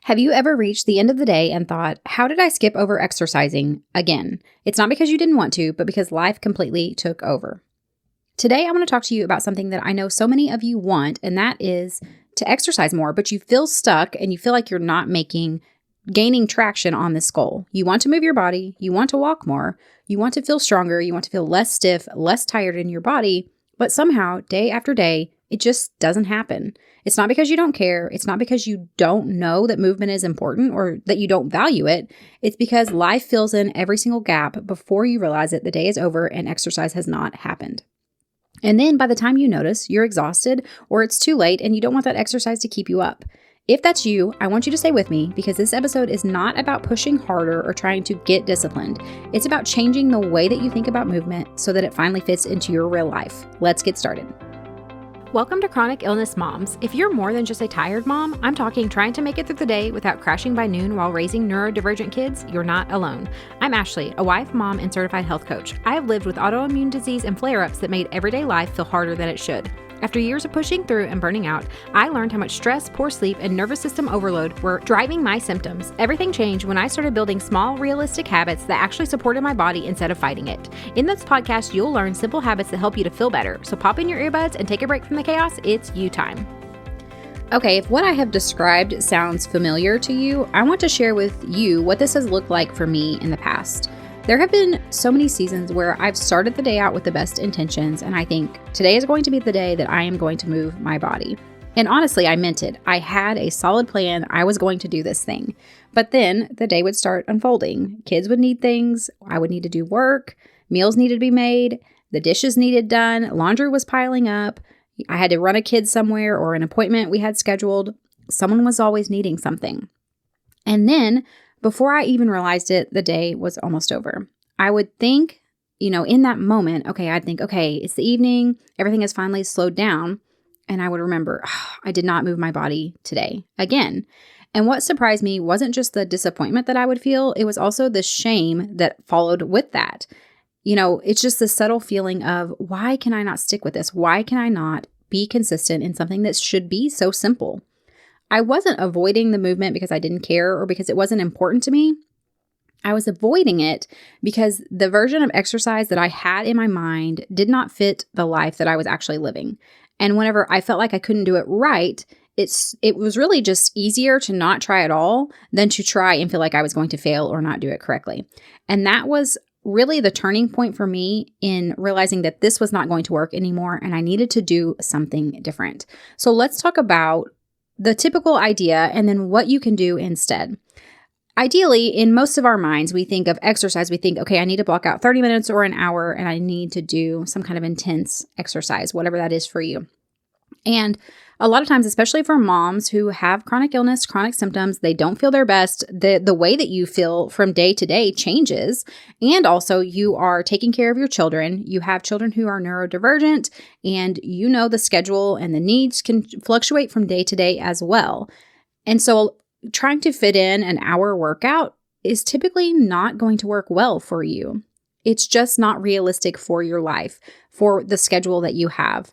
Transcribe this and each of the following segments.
Have you ever reached the end of the day and thought, how did I skip over exercising again? It's not because you didn't want to, but because life completely took over. Today, I want to talk to you about something that I know so many of you want, and that is to exercise more, but you feel stuck and you feel like you're not gaining traction on this goal. You want to move your body, you want to walk more, you want to feel stronger, you want to feel less stiff, less tired in your body, but somehow, day after day, it just doesn't happen. It's not because you don't care. It's not because you don't know that movement is important or that you don't value it. It's because life fills in every single gap before you realize it. The day is over and exercise has not happened. And then by the time you notice, you're exhausted or it's too late and you don't want that exercise to keep you up. If that's you, I want you to stay with me because this episode is not about pushing harder or trying to get disciplined. It's about changing the way that you think about movement so that it finally fits into your real life. Let's get started. Welcome to Chronic Illness Moms. If you're more than just a tired mom, I'm talking trying to make it through the day without crashing by noon while raising neurodivergent kids, you're not alone. I'm Ashley, a wife, mom, and certified health coach. I have lived with autoimmune disease and flare-ups that made everyday life feel harder than it should. After years of pushing through and burning out, I learned how much stress, poor sleep, and nervous system overload were driving my symptoms. Everything changed when I started building small, realistic habits that actually supported my body instead of fighting it. In this podcast, you'll learn simple habits that help you to feel better. So pop in your earbuds and take a break from the chaos. It's you time. Okay, if what I have described sounds familiar to you, I want to share with you what this has looked like for me in the past. There have been so many seasons where I've started the day out with the best intentions, and I think today is going to be the day that I am going to move my body. And honestly, I meant it. I had a solid plan. I was going to do this thing. But then the day would start unfolding. Kids would need things. I would need to do work. Meals needed to be made. The dishes needed done. Laundry was piling up. I had to run a kid somewhere or an appointment we had scheduled. Someone was always needing something. And then before I even realized it, the day was almost over. I would think, in that moment, I'd think, it's the evening, everything has finally slowed down. And I would remember, I did not move my body today again. And what surprised me wasn't just the disappointment that I would feel, it was also the shame that followed with that. It's just the subtle feeling of, why can I not stick with this? Why can I not be consistent in something that should be so simple? I wasn't avoiding the movement because I didn't care or because it wasn't important to me. I was avoiding it because the version of exercise that I had in my mind did not fit the life that I was actually living. And whenever I felt like I couldn't do it right, it was really just easier to not try at all than to try and feel like I was going to fail or not do it correctly. And that was really the turning point for me in realizing that this was not going to work anymore and I needed to do something different. So let's talk about the typical idea and then what you can do instead. Ideally, in most of our minds, we think of exercise. We think, I need to block out 30 minutes or an hour and I need to do some kind of intense exercise, whatever that is for you. And a lot of times, especially for moms who have chronic illness, chronic symptoms, they don't feel their best. The way that you feel from day to day changes. And also you are taking care of your children. You have children who are neurodivergent and the schedule and the needs can fluctuate from day to day as well. And so trying to fit in an hour workout is typically not going to work well for you. It's just not realistic for your life, for the schedule that you have.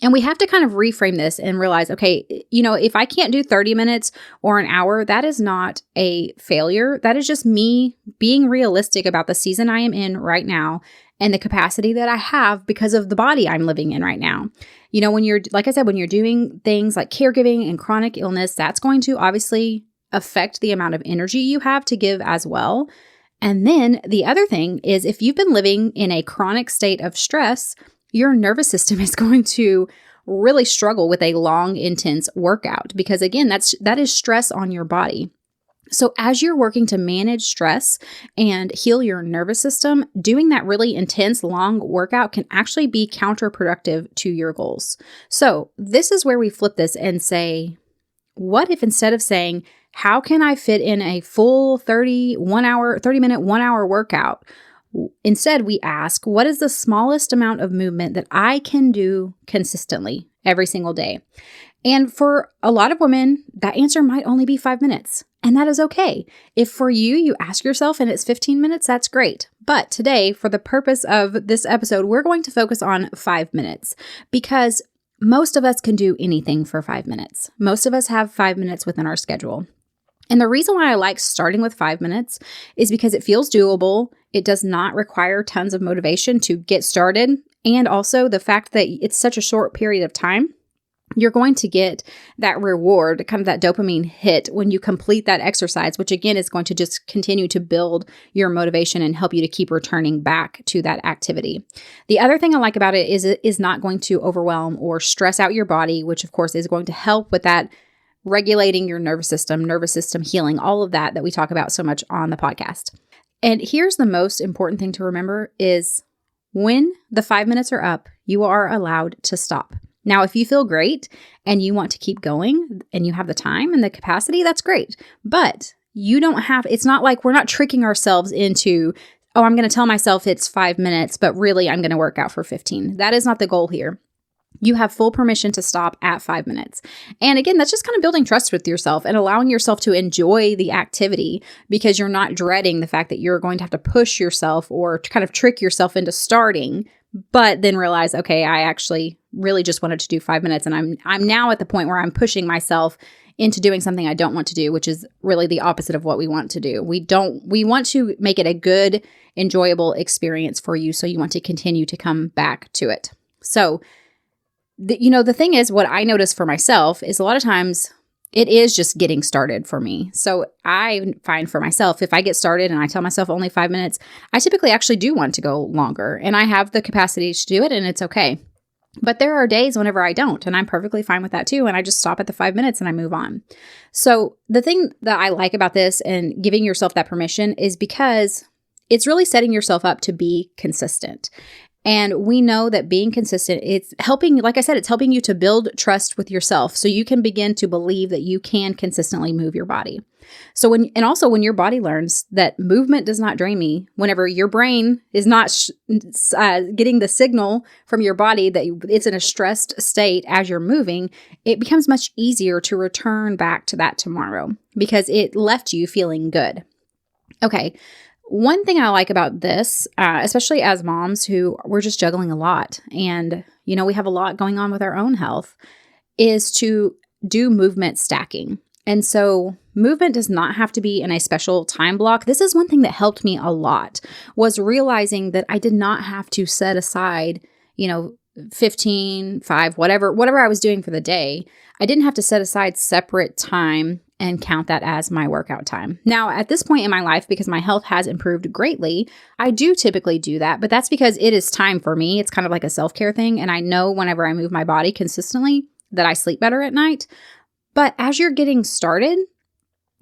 And we have to kind of reframe this and realize, if I can't do 30 minutes or an hour, that is not a failure. That is just me being realistic about the season I am in right now and the capacity that I have because of the body I'm living in right now. When you're doing things like caregiving and chronic illness, that's going to obviously affect the amount of energy you have to give as well. And then the other thing is if you've been living in a chronic state of stress, your nervous system is going to really struggle with a long, intense workout because, again, that is stress on your body. So as you're working to manage stress and heal your nervous system, doing that really intense, long workout can actually be counterproductive to your goals. So this is where we flip this and say, what if instead of saying, how can I fit in a full 30-minute, 1 hour workout? Instead, we ask, what is the smallest amount of movement that I can do consistently every single day? And for a lot of women, that answer might only be 5 minutes. And that is okay. If for you ask yourself and it's 15 minutes, that's great. But today, for the purpose of this episode, we're going to focus on 5 minutes because most of us can do anything for 5 minutes. Most of us have 5 minutes within our schedule. And the reason why I like starting with 5 minutes is because it feels doable. It does not require tons of motivation to get started. And also the fact that it's such a short period of time, you're going to get that reward, kind of that dopamine hit when you complete that exercise, which again is going to just continue to build your motivation and help you to keep returning back to that activity. The other thing I like about it is not going to overwhelm or stress out your body, which of course is going to help with that regulating your nervous system healing, all of that we talk about so much on the podcast. And here's the most important thing to remember is when the 5 minutes are up, you are allowed to stop. Now, if you feel great and you want to keep going and you have the time and the capacity, that's great. But you don't have, it's not like we're not tricking ourselves into, oh, I'm going to tell myself it's 5 minutes, but really I'm going to work out for 15. That is not the goal here. You have full permission to stop at 5 minutes. And again, that's just kind of building trust with yourself and allowing yourself to enjoy the activity because you're not dreading the fact that you're going to have to push yourself or kind of trick yourself into starting, but then realize, okay, I actually really just wanted to do 5 minutes. And I'm now at the point where I'm pushing myself into doing something I don't want to do, which is really the opposite of what we want to do. We want to make it a good, enjoyable experience for you. So you want to continue to come back to it. So the thing is, what I notice for myself is a lot of times it is just getting started for me. So I find for myself, if I get started and I tell myself only 5 minutes, I typically actually do want to go longer and I have the capacity to do it and it's okay. But there are days whenever I don't, and I'm perfectly fine with that too. And I just stop at the 5 minutes and I move on. So the thing that I like about this and giving yourself that permission is because it's really setting yourself up to be consistent. And we know that being consistent, it's helping, like I said, it's helping you to build trust with yourself so you can begin to believe that you can consistently move your body. So when your body learns that movement does not drain me, whenever your brain is not getting the signal from your body that it's in a stressed state as you're moving, it becomes much easier to return back to that tomorrow because it left you feeling good. Okay. One thing I like about this, especially as moms who we're just juggling a lot and, we have a lot going on with our own health, is to do movement stacking. And so movement does not have to be in a special time block. This is one thing that helped me a lot, was realizing that I did not have to set aside, 15, 5, whatever I was doing for the day. I didn't have to set aside separate time and count that as my workout time. Now, at this point in my life, because my health has improved greatly, I do typically do that, but that's because it is time for me. It's kind of like a self-care thing. And I know whenever I move my body consistently that I sleep better at night. But as you're getting started,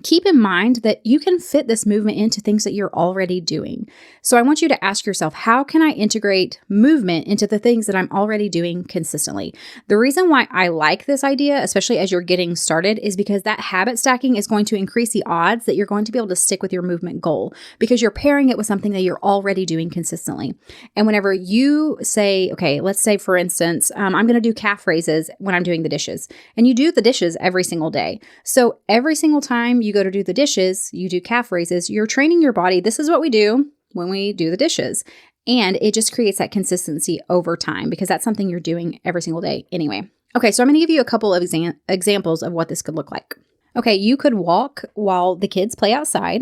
keep in mind that you can fit this movement into things that you're already doing. So I want you to ask yourself, how can I integrate movement into the things that I'm already doing consistently? The reason why I like this idea, especially as you're getting started, is because that habit stacking is going to increase the odds that you're going to be able to stick with your movement goal because you're pairing it with something that you're already doing consistently. And whenever you say, okay, let's say for instance, I'm going to do calf raises when I'm doing the dishes, and you do the dishes every single day. So every single time you go to do the dishes, you do calf raises, you're training your body. This is what we do when we do the dishes. And it just creates that consistency over time because that's something you're doing every single day anyway. Okay, so I'm going to give you a couple of examples of what this could look like. Okay, you could walk while the kids play outside.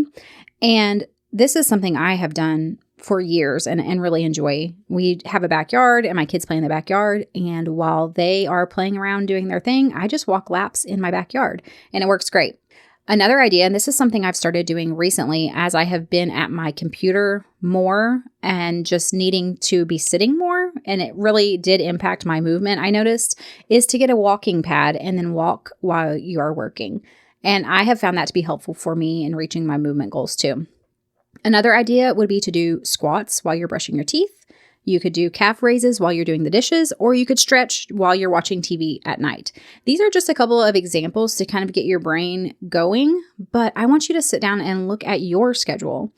And this is something I have done for years and really enjoy. We have a backyard and my kids play in the backyard. And while they are playing around doing their thing, I just walk laps in my backyard and it works great. Another idea, and this is something I've started doing recently as I have been at my computer more and just needing to be sitting more, and it really did impact my movement, I noticed, is to get a walking pad and then walk while you are working. And I have found that to be helpful for me in reaching my movement goals too. Another idea would be to do squats while you're brushing your teeth. You could do calf raises while you're doing the dishes, or you could stretch while you're watching TV at night. These are just a couple of examples to kind of get your brain going, but I want you to sit down and look at your schedule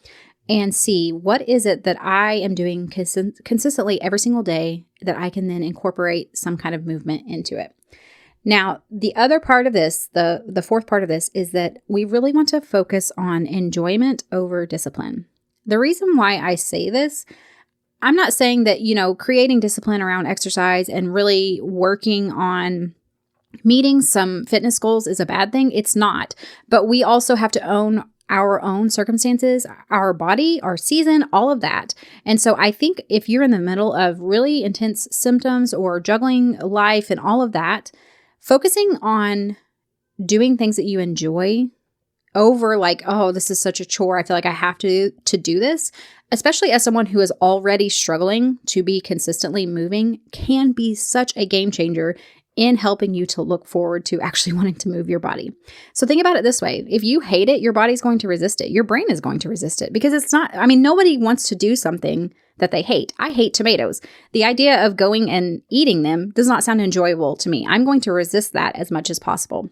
and see what is it that I am doing consistently every single day that I can then incorporate some kind of movement into it. Now, the other part of this, the fourth part of this, is that we really want to focus on enjoyment over discipline. The reason why I say this, I'm not saying that, creating discipline around exercise and really working on, meeting some fitness goals is a bad thing. It's not. But we also have to own our own circumstances, our body, our season, all of that. And so I think if you're in the middle of really intense symptoms or juggling life and all of that, focusing on doing things that you enjoy over like, oh, this is such a chore, I feel like I have to do this, especially as someone who is already struggling to be consistently moving, can be such a game changer in helping you to look forward to actually wanting to move your body. So think about it this way. If you hate it, your body's going to resist it. Your brain is going to resist it because it's not, nobody wants to do something that they hate. I hate tomatoes. The idea of going and eating them does not sound enjoyable to me. I'm going to resist that as much as possible.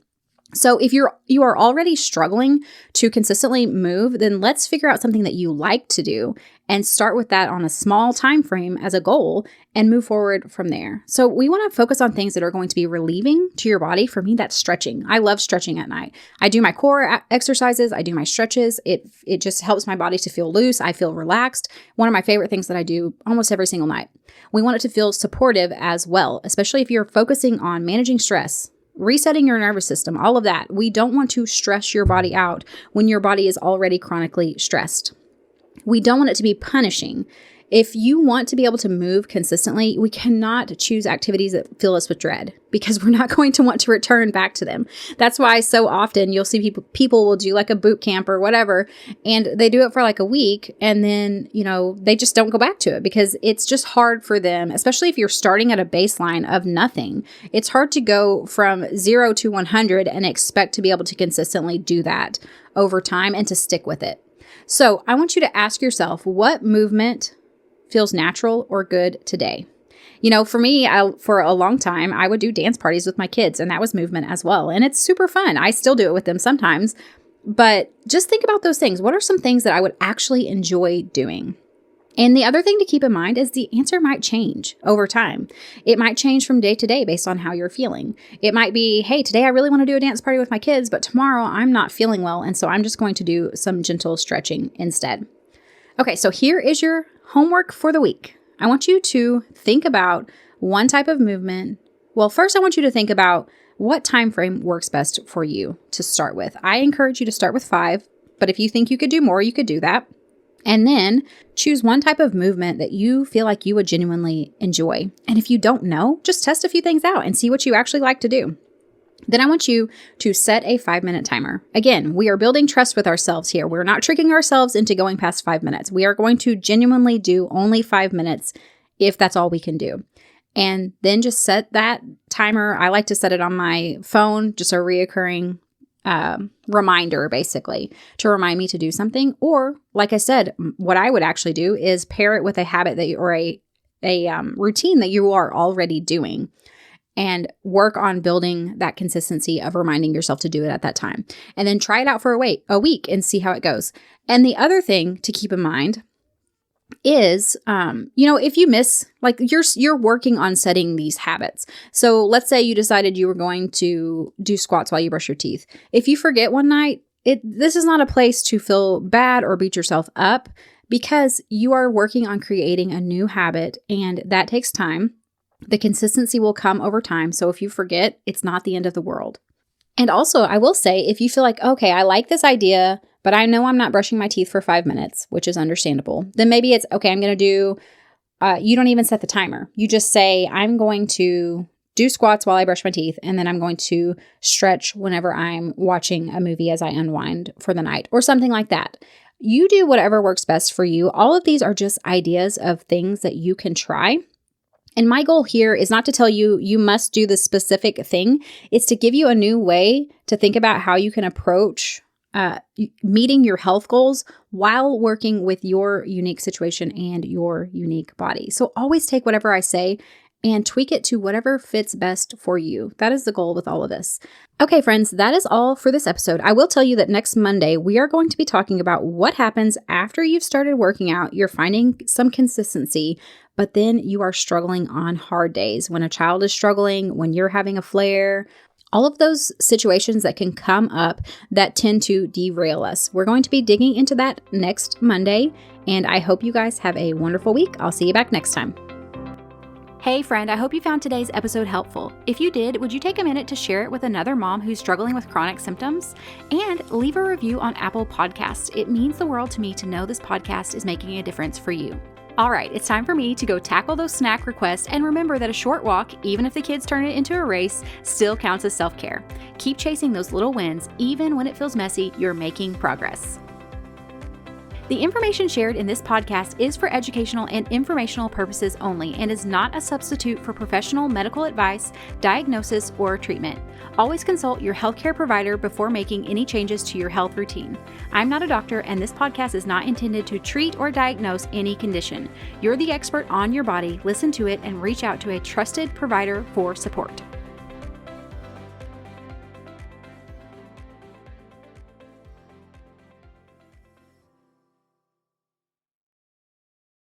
So if you are already struggling to consistently move, then let's figure out something that you like to do and start with that on a small time frame as a goal and move forward from there. So we want to focus on things that are going to be relieving to your body. For me, that's stretching. I love stretching at night. I do my core exercises. I do my stretches. It just helps my body to feel loose. I feel relaxed. One of my favorite things that I do almost every single night. We want it to feel supportive as well, especially if you're focusing on managing stress, resetting your nervous system, all of that. We don't want to stress your body out when your body is already chronically stressed. We don't want it to be punishing. If you want to be able to move consistently, we cannot choose activities that fill us with dread because we're not going to want to return back to them. That's why so often you'll see people will do like a boot camp or whatever, and they do it for like a week and then, they just don't go back to it because it's just hard for them, especially if you're starting at a baseline of nothing. It's hard to go from 0 to 100 and expect to be able to consistently do that over time and to stick with it. So I want you to ask yourself, what movement feels natural or good today? For me, for a long time, I would do dance parties with my kids, and that was movement as well. And it's super fun. I still do it with them sometimes, but just think about those things. What are some things that I would actually enjoy doing? And the other thing to keep in mind is the answer might change over time. It might change from day to day based on how you're feeling. It might be, hey, today I really want to do a dance party with my kids, but tomorrow I'm not feeling well, and so I'm just going to do some gentle stretching instead. Okay, so here is your homework for the week. I want you to think about one type of movement. Well, first I want you to think about what time frame works best for you to start with. I encourage you to start with 5, but if you think you could do more, you could do that. And then choose one type of movement that you feel like you would genuinely enjoy. And if you don't know, just test a few things out and see what you actually like to do. Then I want you to set a 5-minute timer. Again, we are building trust with ourselves here. We're not tricking ourselves into going past 5 minutes. We are going to genuinely do only 5 minutes if that's all we can do. And then just set that timer. I like to set it on my phone, just a reoccurring reminder, basically, to remind me to do something. Or, like I said, what I would actually do is pair it with a habit or a routine that you are already doing, and work on building that consistency of reminding yourself to do it at that time. And then try it out for a week and see how it goes. And the other thing to keep in mind is, if you miss, like you're working on setting these habits. So let's say you decided you were going to do squats while you brush your teeth. If you forget one night, this is not a place to feel bad or beat yourself up, because you are working on creating a new habit, and that takes time. The consistency will come over time. So if you forget, it's not the end of the world. And also, I will say, if you feel like, okay, I like this idea, but I know I'm not brushing my teeth for 5 minutes, which is understandable, then maybe it's, okay, I'm going to do, you don't even set the timer. You just say, I'm going to do squats while I brush my teeth, and then I'm going to stretch whenever I'm watching a movie as I unwind for the night, or something like that. You do whatever works best for you. All of these are just ideas of things that you can try. And my goal here is not to tell you, you must do this specific thing. It's to give you a new way to think about how you can approach meeting your health goals while working with your unique situation and your unique body. So always take whatever I say and tweak it to whatever fits best for you. That is the goal with all of this. Okay, friends, that is all for this episode. I will tell you that next Monday, we are going to be talking about what happens after you've started working out, you're finding some consistency, but then you are struggling on hard days, when a child is struggling, when you're having a flare, all of those situations that can come up that tend to derail us. We're going to be digging into that next Monday, and I hope you guys have a wonderful week. I'll see you back next time. Hey friend, I hope you found today's episode helpful. If you did, would you take a minute to share it with another mom who's struggling with chronic symptoms? And leave a review on Apple Podcasts. It means the world to me to know this podcast is making a difference for you. All right, it's time for me to go tackle those snack requests, and remember that a short walk, even if the kids turn it into a race, still counts as self-care. Keep chasing those little wins. Even when it feels messy, you're making progress. The information shared in this podcast is for educational and informational purposes only and is not a substitute for professional medical advice, diagnosis, or treatment. Always consult your healthcare provider before making any changes to your health routine. I'm not a doctor, and this podcast is not intended to treat or diagnose any condition. You're the expert on your body. Listen to it and reach out to a trusted provider for support.